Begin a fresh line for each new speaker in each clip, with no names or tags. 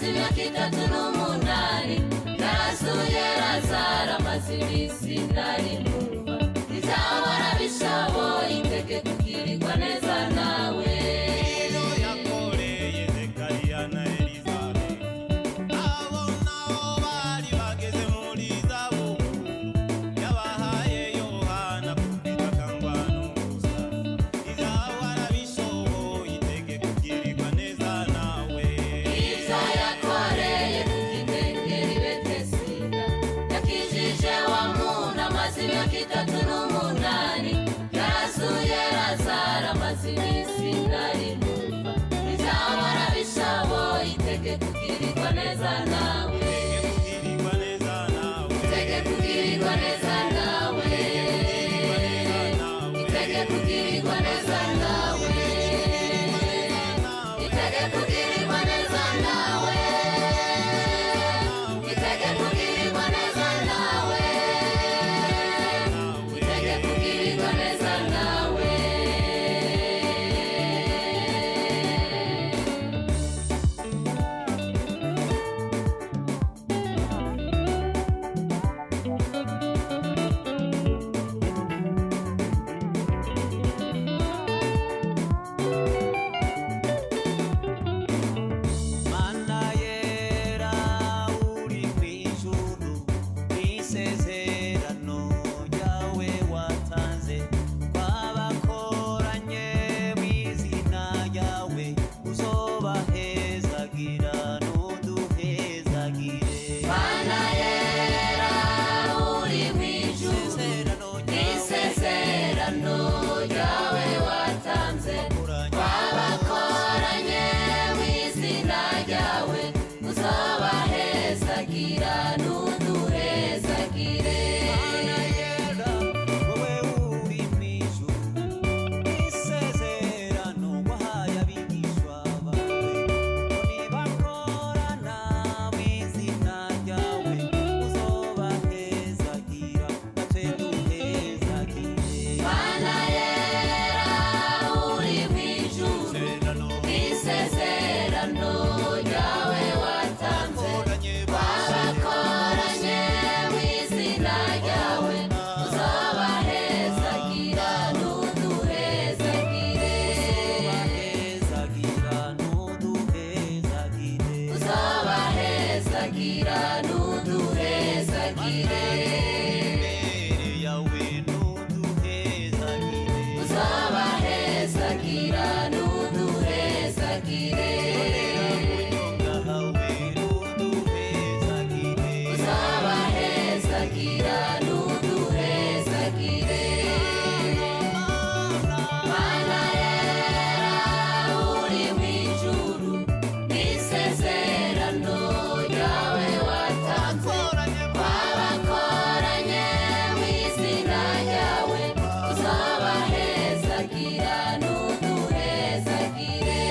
imyaka 38 yarasuye Lazaro amaze iminsi ntari murumva izahora bishoboye iteke kugirirwa neza nawe imyaka 38 yarasuye Lazaro amaze iminsi ntari murumva izahora bishoboye iteke kugirirwa neza nawe iteke kugirirwa neza nawe iteke kugirirwa neza nawe iteke kugirirwa neza nawe iteke kugirirwa neza nawe kugirirwa neza nawe
Mana yera uri mwijuru isezerano ryawe watanze kwabakoranye mw'izina ryawe uzobahezagira n'uduhezagire
Mana yera uri mwijuru isezerano ryawe watanze kwabakoranye mw'izina ryawe uzobahezagira n'uduhezagire
Mana yera wowe uri mwijuru isezerano wahaye abigishwa bawe nibakorana mw'izina ryawe uzobahezagira natwe duhezagire
Mana yera uri mwijuru isezerano ryawe watanze kwabakoranye mw'izina ryawe uzobahezagira n'uduhezagire uzobahezagira n'uduhezagire
imbere yawe n'uduhezagire
uzobahezagira n'uduhezagire
ngahawe n'uduhezagire
uzobahezagira n'uduhezagire Mana yera uri mwijuru n'isezerano ryawe watanze kwabakoranye mw'izina ryawe uzobahezagira n'uduhezagire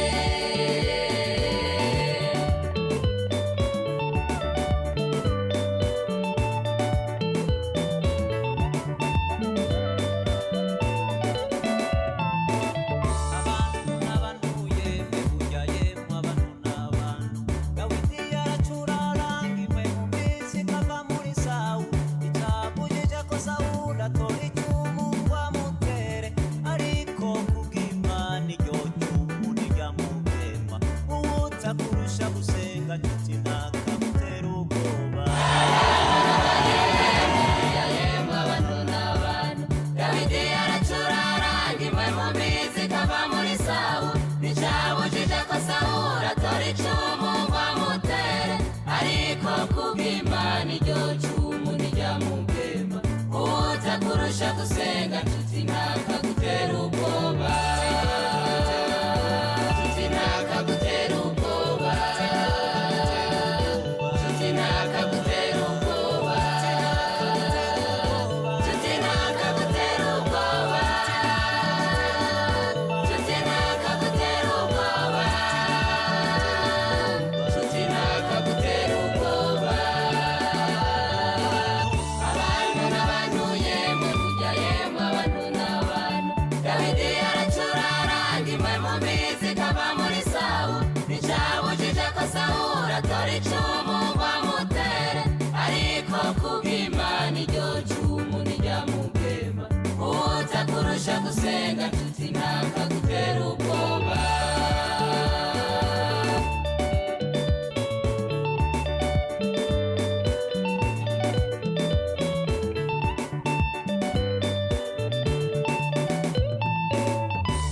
abantu yemwe burya yemwe abantu n'abantu Dawidi yaracurarangiwe mu minsi kava muri Sawuli icabujije ko Sawuli atora icumu ngo amutere ariko kubw'Imana iryo cumu ntiryamugema uwuza kurusha gusenga nshuti ntakamutera ubwoba
yemwe abantu n'abantu Dawidi yaracurarangiwe mu minsi kava muri Sawuli nicabujije ko Sawuli atora icumu ngo amutere ariko kubw'Imana iryo cumu ntiryamugema uwuza kurusha gusenga nshuti ntakagutera ubwoba nshuti ntakagutera ubwoba nshuti ntakagutera ubwoba nshuti ntakagutera ubwoba nshuti ntakagutera ubwoba nshuti ntakagutera ubwoba abantu n'abantu yemwe burya yemwe abantu n'abantu tora icumu bamutere ariko kubw'Imana iryo cumu ntiryamugema uza kurusha gusenga nshuti ntakagutera ubwoba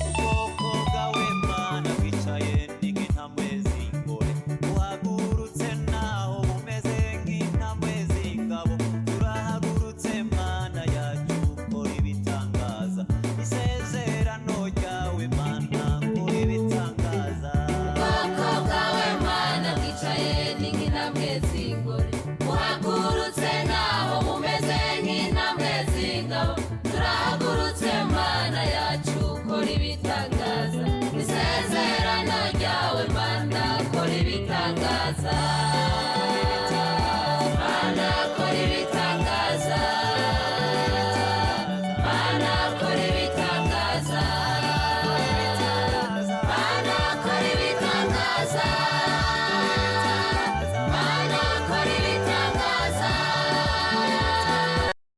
ubwoko bwawe mana bwicaye nk'intambwe z'ingore uhagurutse naho bumeze nk'intambwe z'ingabo turahagurutse mana yacu ukora ibitangaza isezerano ryawe mana ukora ibitangaza
ubwoko bwawe mana bwicaye nk'intambwe z'ingore uhagurutse naho bumeze nk'intambwe z'ingabo turahagurutse mana yacu ukora ibitangaza isezerano ryawe mana ukora ibitangaza